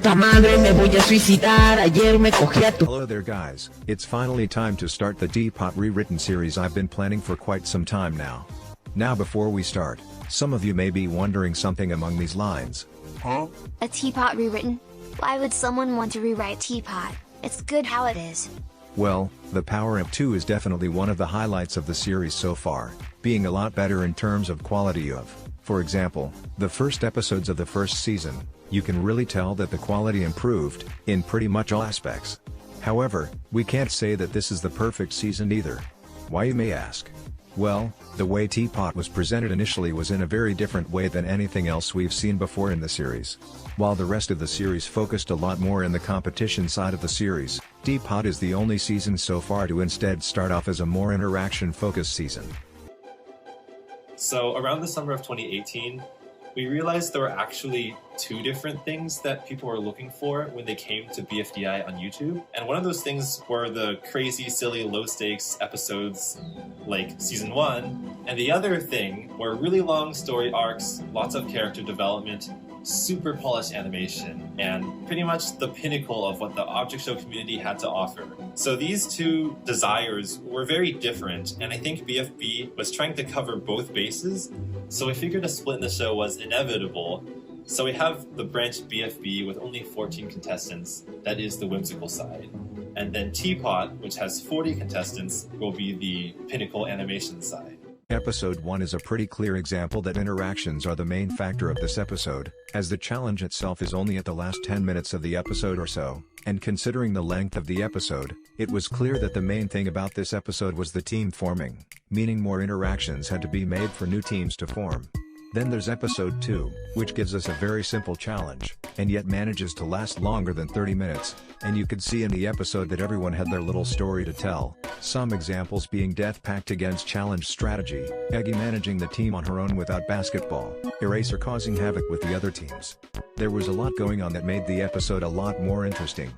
puta madre, me voy a suicidar. Ayer me cogí a tu... Hello there guys, it's finally time to start the TPOT Rewritten series I've been planning for quite some time now. Now before we start, some of you may be wondering something among these lines. Huh? A TPOT Rewritten? Why would someone want to rewrite TPOT? It's good how it is. Well, the Power of 2 is definitely one of the highlights of the series so far, being a lot better in terms of quality of, for example, the first episodes of the first season. You can really tell that the quality improved, in pretty much all aspects. However, we can't say that this is the perfect season either. Why, you may ask? Well, the way TPOT was presented initially was in a very different way than anything else we've seen before in the series. While the rest of the series focused a lot more in the competition side of the series, TPOT is the only season so far to instead start off as a more interaction-focused season. So around the summer of 2018, we realized there were actually two different things that people were looking for when they came to BFDI on YouTube. And one of those things were the crazy, silly, low-stakes episodes like Season 1. And the other thing were really long story arcs, lots of character development, super polished animation, and pretty much the pinnacle of what the object show community had to offer. So these two desires were very different, and I think BFB was trying to cover both bases, so we figured a split in the show was inevitable. So we have the branch BFB with only 14 contestants, that is the whimsical side. And then TPOT, which has 40 contestants, will be the pinnacle animation side. Episode 1 is a pretty clear example that interactions are the main factor of this episode, as the challenge itself is only at the last 10 minutes of the episode or so, and considering the length of the episode, it was clear that the main thing about this episode was the team forming, meaning more interactions had to be made for new teams to form. Then there's episode 2, which gives us a very simple challenge, and yet manages to last longer than 30 minutes, and you could see in the episode that everyone had their little story to tell, some examples being Death Pact against challenge strategy, Eggy managing the team on her own without basketball, Eraser causing havoc with the other teams. There was a lot going on that made the episode a lot more interesting.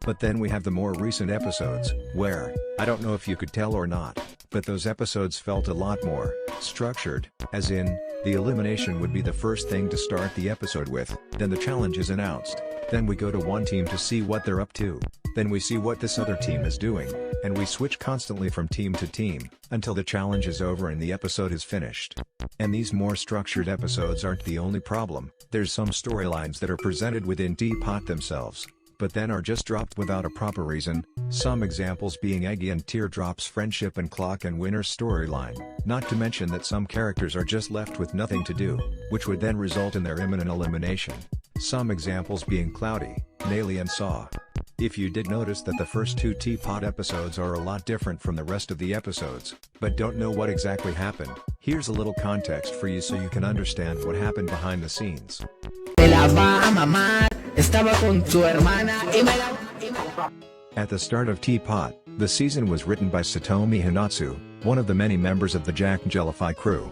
But then we have the more recent episodes, where, I don't know if you could tell or not, but those episodes felt a lot more structured, as in, the elimination would be the first thing to start the episode with, then the challenge is announced, then we go to one team to see what they're up to, then we see what this other team is doing, and we switch constantly from team to team, until the challenge is over and the episode is finished. And these more structured episodes aren't the only problem, there's some storylines that are presented within TPOT themselves, but then are just dropped without a proper reason, some examples being Eggy and Teardrop's friendship and Clock and Winner's storyline, not to mention that some characters are just left with nothing to do, which would then result in their imminent elimination. Some examples being Cloudy, Nayli and Saw. If you did notice that the first two TPOT episodes are a lot different from the rest of the episodes, but don't know what exactly happened, here's a little context for you so you can understand what happened behind the scenes. At the start of TPOT, the season was written by Satomi Hinatsu, one of the many members of the Jack Jellify crew.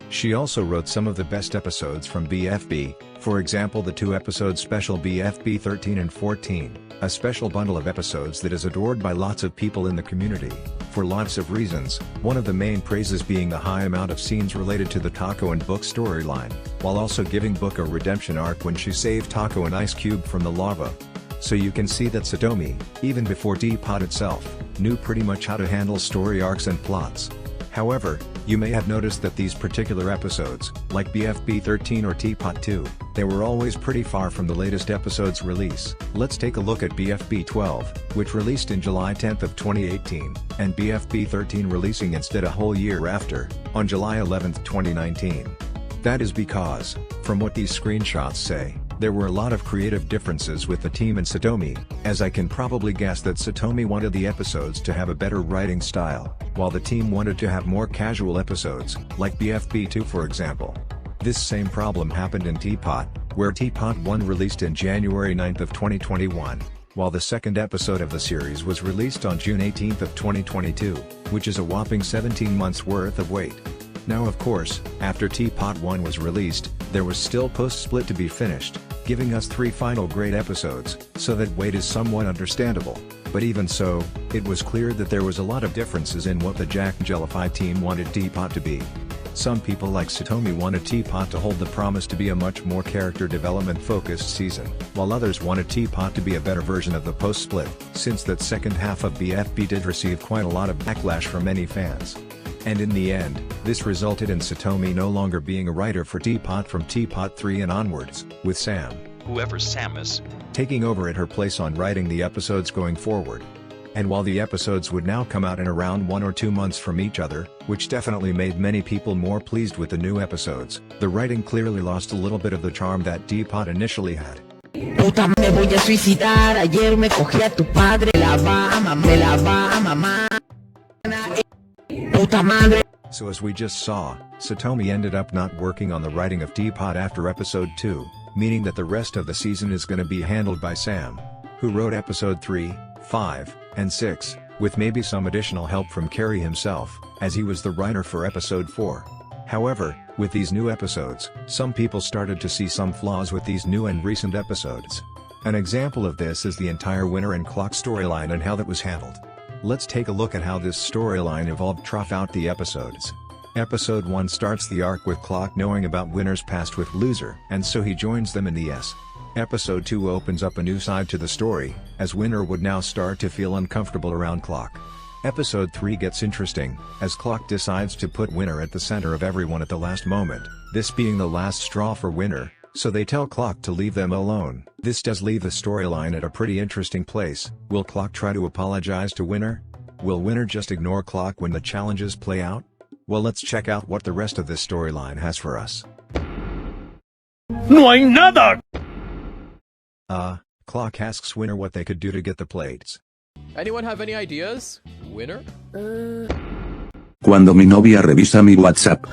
She also wrote some of the best episodes from BFB, for example the two-episode special BFB 13 and 14, a special bundle of episodes that is adored by lots of people in the community, for lots of reasons, one of the main praises being the high amount of scenes related to the Taco and Book storyline, while also giving Book a redemption arc when she saved Taco and Ice Cube from the lava. So you can see that Satomi, even before TPOT itself, knew pretty much how to handle story arcs and plots. However, you may have noticed that these particular episodes, like BFB 13 or TPOT 2, they were always pretty far from the latest episode's release. Let's take a look at BFB 12, which released in July 10th of 2018, and BFB 13 releasing instead a whole year after, on July 11th 2019. That is because, from what these screenshots say, there were a lot of creative differences with the team and Satomi, as I can probably guess that Satomi wanted the episodes to have a better writing style, while the team wanted to have more casual episodes, like BFB 2 for example. This same problem happened in TPOT, where TPOT 1 released in January 9th of 2021, while the second episode of the series was released on June 18th of 2022, which is a whopping 17 months worth of wait. Now of course, after TPOT 1 was released, there was still post-split to be finished, giving us 3 final great episodes, so that wait is somewhat understandable, but even so, it was clear that there was a lot of differences in what the Jack Jellify team wanted TPOT to be. Some people like Satomi wanted Teapot to hold the promise to be a much more character development focused season, while others wanted Teapot to be a better version of the post-split, since that second half of BFB did receive quite a lot of backlash from many fans. And in the end, this resulted in Satomi no longer being a writer for Teapot from Teapot 3 and onwards, with Sam, whoever Sam is, taking over at her place on writing the episodes going forward. And while the episodes would now come out in around 1 or 2 months from each other, which definitely made many people more pleased with the new episodes, the writing clearly lost a little bit of the charm that Teapot initially had. Puta, me voy a suicidar. Ayer me cogí a tu padre. Me la va a mamar. Puta madre. So as we just saw, Satomi ended up not working on the writing of Teapot after episode 2, meaning that the rest of the season is gonna be handled by Sam, who wrote episode 3, 5, and 6, with maybe some additional help from Carrie himself, as he was the writer for episode 4. However, with these new episodes, some people started to see some flaws with these new and recent episodes. An example of this is the entire Winner and Clock storyline and how that was handled. Let's take a look at how this storyline evolved throughout the episodes. Episode 1 starts the arc with Clock knowing about Winner's past with Loser, and so he joins them in the S. Episode 2 opens up a new side to the story, as Winner would now start to feel uncomfortable around Clock. Episode 3 gets interesting, as Clock decides to put Winner at the center of everyone at the last moment, this being the last straw for Winner, so they tell Clock to leave them alone. This does leave the storyline at a pretty interesting place. Will Clock try to apologize to Winner? Will Winner just ignore Clock when the challenges play out? Well, let's check out what the rest of this storyline has for us. No hay nada! Clock asks Winner what they could do to get the plates. Anyone have any ideas? Winner? Cuando mi novia revisa mi WhatsApp.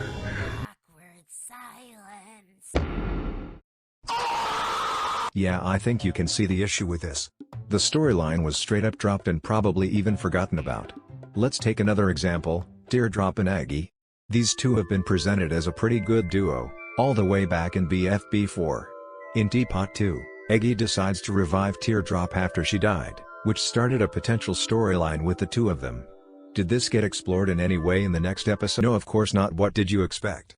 Yeah, I think you can see the issue with this. The storyline was straight up dropped and probably even forgotten about. Let's take another example, Teardrop and Aggie. These two have been presented as a pretty good duo, all the way back in BFB4. In Teapot 2, Aggie decides to revive Teardrop after she died, which started a potential storyline with the two of them. Did this get explored in any way in the next episode? No, of course not. What did you expect?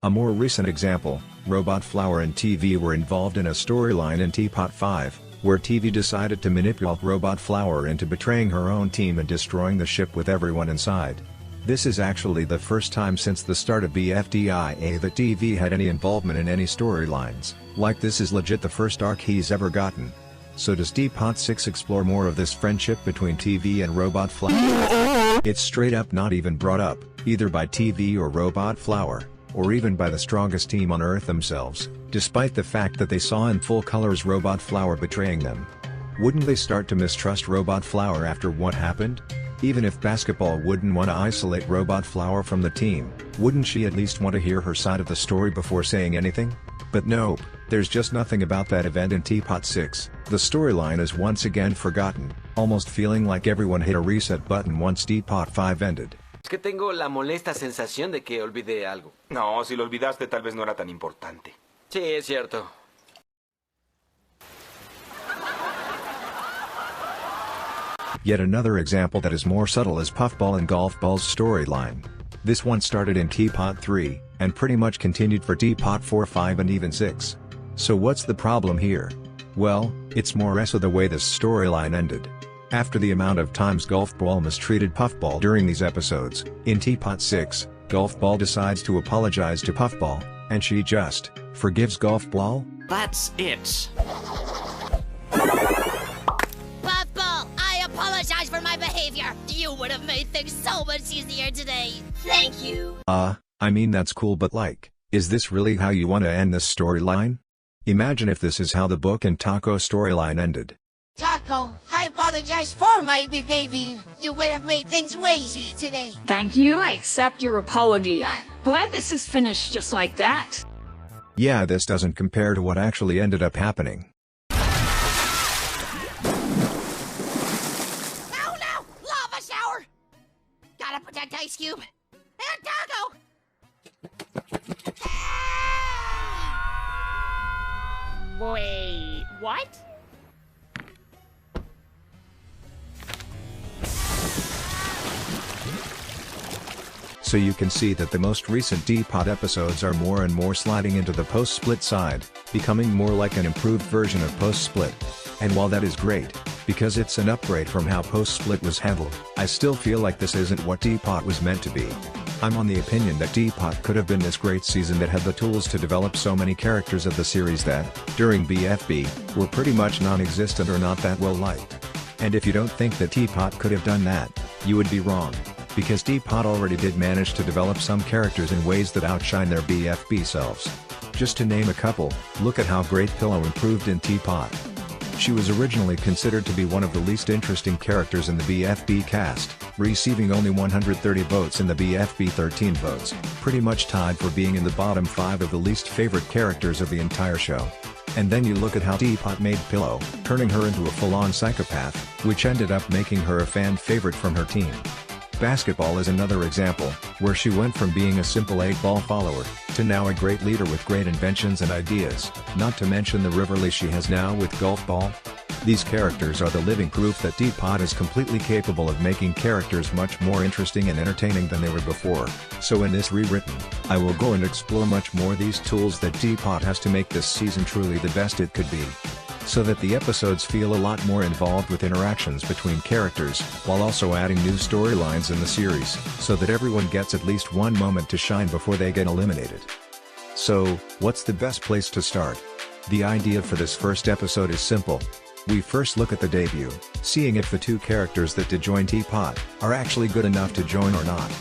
A more recent example, Robot Flower and TV were involved in a storyline in Teapot 5, where TV decided to manipulate Robot Flower into betraying her own team and destroying the ship with everyone inside. This is actually the first time since the start of BFDI that TV had any involvement in any storylines, like this is legit the first arc he's ever gotten. So does Teapot 6 explore more of this friendship between TV and Robot Flower? It's straight up not even brought up, either by TV or Robot Flower, or even by the strongest team on Earth themselves, despite the fact that they saw in full colors Robot Flower betraying them. Wouldn't they start to mistrust Robot Flower after what happened? Even if Basketball wouldn't want to isolate Robot Flower from the team, wouldn't she at least want to hear her side of the story before saying anything? But nope, there's just nothing about that event in Teapot 6, the storyline is once again forgotten, almost feeling like everyone hit a reset button once Teapot 5 ended. Es que tengo la molesta sensación de que olvidé algo. No, si lo olvidaste tal vez no era tan importante. Sí, es cierto. Yet another example that is more subtle is Puffball and Golf Ball's storyline. This one started in Teapot 3, and pretty much continued for Teapot 4, 5 and even 6. So what's the problem here? Well, it's more or less the way this storyline ended. After the amount of times Golf Ball mistreated Puffball during these episodes, in Teapot 6, Golf Ball decides to apologize to Puffball, and she just forgives Golf Ball? that's it. Puffball, I apologize for my behavior. You would have made things so much easier today. Thank you. I mean that's cool, but like, is this really how you want to end this storyline? Imagine if this is how the Book and Taco storyline ended. Taco, I apologize for my behavior. You would have made things way easier today. Thank you, I accept your apology. I'm glad this is finished just like that. Yeah, this doesn't compare to what actually ended up happening. No, no! Lava shower! Gotta protect Ice Cube. And Taco! Wait, what? So you can see that the most recent TPOT episodes are more and more sliding into the post-split side, becoming more like an improved version of post-split. And while that is great, because it's an upgrade from how post-split was handled, I still feel like this isn't what TPOT was meant to be. I'm on the opinion that TPOT could have been this great season that had the tools to develop so many characters of the series that, during BFB, were pretty much non-existent or not that well liked. And if you don't think that TPOT could have done that, you would be wrong. Because TPOT already did manage to develop some characters in ways that outshine their BFB selves. Just to name a couple, look at how great Pillow improved in TPOT. She was originally considered to be one of the least interesting characters in the BFB cast, receiving only 130 votes in the BFB 13 votes, pretty much tied for being in the bottom 5 of the least favorite characters of the entire show. And then you look at how TPOT made Pillow, turning her into a full-on psychopath, which ended up making her a fan favorite from her team. Basketball is another example, where she went from being a simple 8-ball follower, to now a great leader with great inventions and ideas, not to mention the rivalry she has now with golf ball. These characters are the living proof that TPOT is completely capable of making characters much more interesting and entertaining than they were before. So in this rewritten, I will go and explore much more these tools that TPOT has to make this season truly the best it could be. So that the episodes feel a lot more involved with interactions between characters, while also adding new storylines in the series, so that everyone gets at least one moment to shine before they get eliminated. So, what's the best place to start? The idea for this first episode is simple. We first look at the debut, seeing if the two characters that did join TPOT are actually good enough to join or not.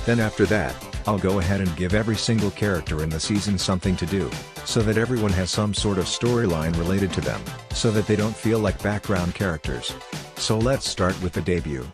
Then after that, I'll go ahead and give every single character in the season something to do, so that everyone has some sort of storyline related to them, so that they don't feel like background characters. So let's start with the debut.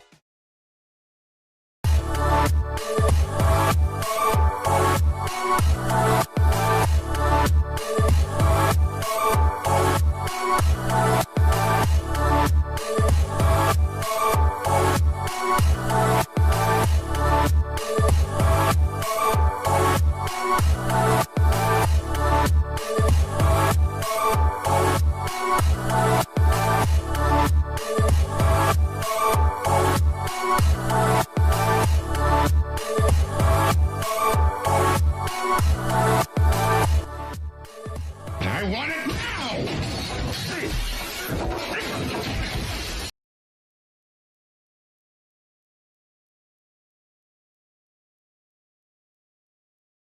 I want it